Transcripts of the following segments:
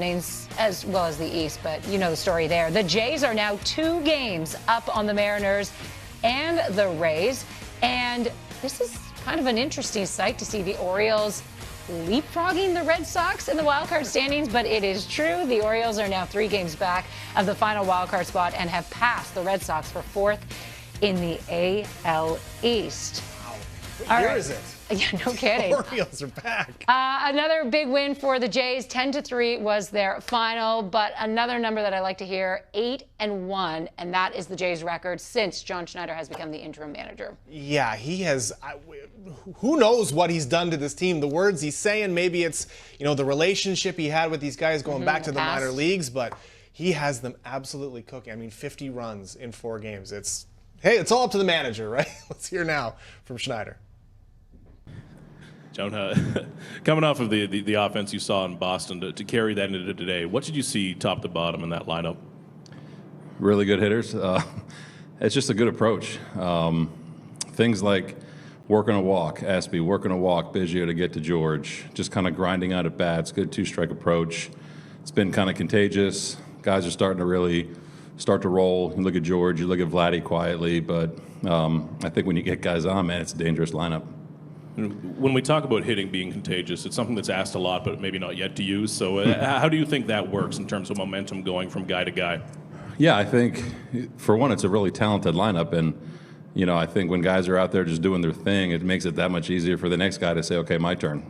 as well as the East, but you know the story there. The Jays are now 2 games up on the Mariners and the Rays, and this is kind of an interesting sight to see the Orioles leapfrogging the Red Sox in the wildcard standings, but it is true. The Orioles are now 3 games back of the final wildcard spot and have passed the Red Sox for 4th in the AL East. Wow. What year is it? Yeah, no kidding. The Orioles are back. Another big win for the Jays. 10-3 was their final, but another number that I like to hear, 8-1, and that is the Jays' record since John Schneider has become the interim manager. Yeah, he has. Who knows what he's done to this team? The words he's saying, maybe it's the relationship he had with these guys going back to the minor leagues, but he has them absolutely cooking. I mean, 50 runs in 4 games. It's all up to the manager, right? Let's hear now from Schneider. John, coming off of the offense you saw in Boston to carry that into today, what did you see top to bottom in that lineup? Really good hitters. It's just a good approach. Things like working a walk, Aspie, working a walk, Biggio to get to George, just kind of grinding out at bats, good 2-strike approach. It's been kind of contagious. Guys are starting to really start to roll. You look at George, you look at Vladdy quietly, but I think when you get guys on, man, it's a dangerous lineup. When we talk about hitting being contagious, it's something that's asked a lot, but maybe not yet to use. So how do you think that works in terms of momentum going from guy to guy? Yeah, I think, for one, it's a really talented lineup. And, I think when guys are out there just doing their thing, it makes it that much easier for the next guy to say, okay, my turn.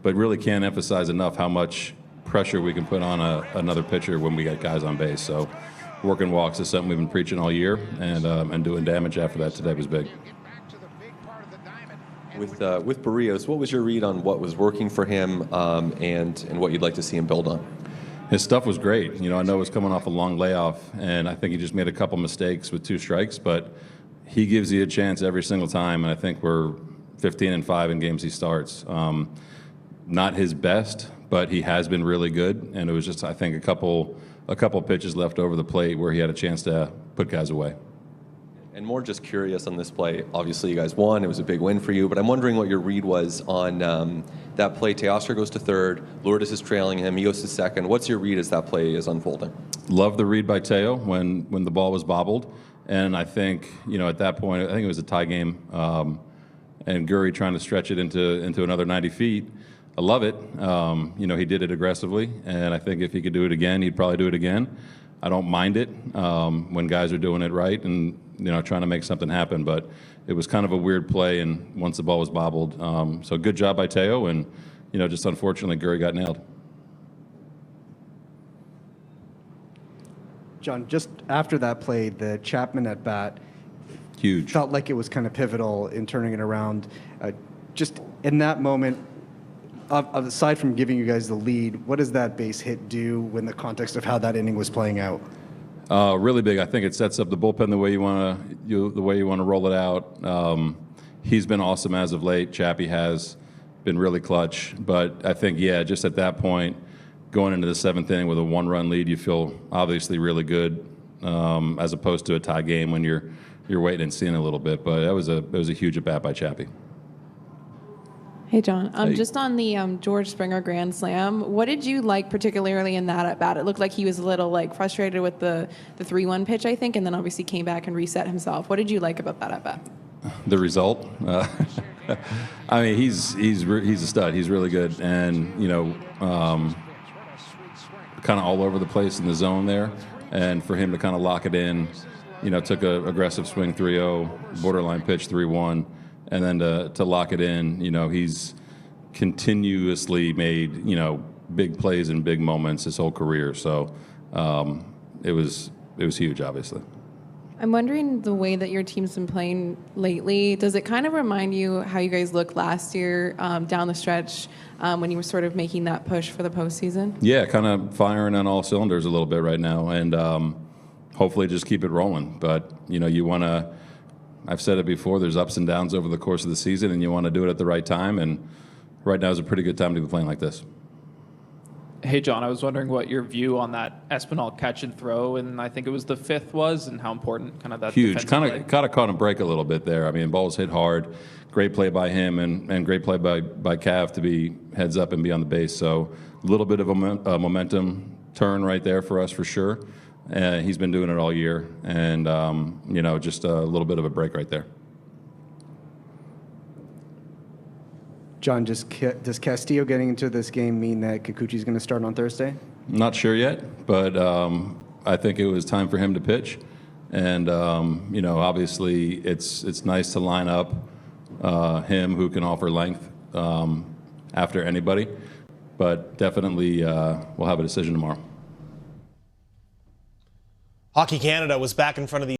But really can't emphasize enough how much pressure we can put on another pitcher when we get guys on base. So working walks is something we've been preaching all year, and doing damage after that today was big. With Barrios, what was your read on what was working for him and what you'd like to see him build on? His stuff was great. I know he was coming off a long layoff, and I think he just made a couple mistakes with 2 strikes, but he gives you a chance every single time, and I think we're 15-5 in games he starts. Not his best, but he has been really good, and it was just, I think, a couple pitches left over the plate where he had a chance to put guys away. And more just curious on this play. Obviously, you guys won. It was a big win for you. But I'm wondering what your read was on that play. Teoscar goes to third. Lourdes is trailing him. He goes to second. What's your read as that play is unfolding? Love the read by Teo when the ball was bobbled. And I think, at that point, I think it was a tie game. And Gurry trying to stretch it into another 90 feet. I love it. He did it aggressively. And I think if he could do it again, he'd probably do it again. I don't mind it when guys are doing it right and trying to make something happen. But it was kind of a weird play, and once the ball was bobbled, so good job by Teo, and just unfortunately Gurry got nailed. John, just after that play, the Chapman at bat, huge, felt like it was kind of pivotal in turning it around. Just in that moment, aside from giving you guys the lead, what does that base hit do in the context of how that inning was playing out? Really big. I think it sets up the bullpen the way you want to roll it out. He's been awesome as of late. Chappie has been really clutch. But I think, just at that point, going into the 7th inning with a 1-run lead, you feel obviously really good, as opposed to a tie game when you're waiting and seeing a little bit. But it was a huge at bat by Chappie. Hey, John. Just on the George Springer Grand Slam, what did you like particularly in that at-bat? It looked like he was a little frustrated with the 3-1 pitch, I think, and then obviously came back and reset himself. What did you like about that at-bat? The result? I mean, he's a stud. He's really good, and, kind of all over the place in the zone there. And for him to kind of lock it in, took an aggressive swing 3-0, borderline pitch 3-1. And then to lock it in, he's continuously made, big plays and big moments his whole career. So it was huge, obviously. I'm wondering the way that your team's been playing lately, does it kind of remind you how you guys looked last year down the stretch when you were sort of making that push for the postseason? Yeah, kind of firing on all cylinders a little bit right now. And hopefully just keep it rolling. But, you want to... I've said it before, there's ups and downs over the course of the season, and you want to do it at the right time, and right now is a pretty good time to be playing like this. Hey, John, I was wondering what your view on that Espinal catch and throw, and I think it was the 5th was, and how important kind of that Huge. defensive Kind play. of caught him break a little bit there. I mean, balls hit hard. Great play by him and great play by Cav to be heads up and be on the base. So a little bit of a momentum turn right there for us for sure. He's been doing it all year, and just a little bit of a break right there. John, does Castillo getting into this game mean that Kikuchi's going to start on Thursday? Not sure yet, but I think it was time for him to pitch. And, obviously it's nice to line up him who can offer length after anybody. But definitely we'll have a decision tomorrow. Hockey Canada was back in front of the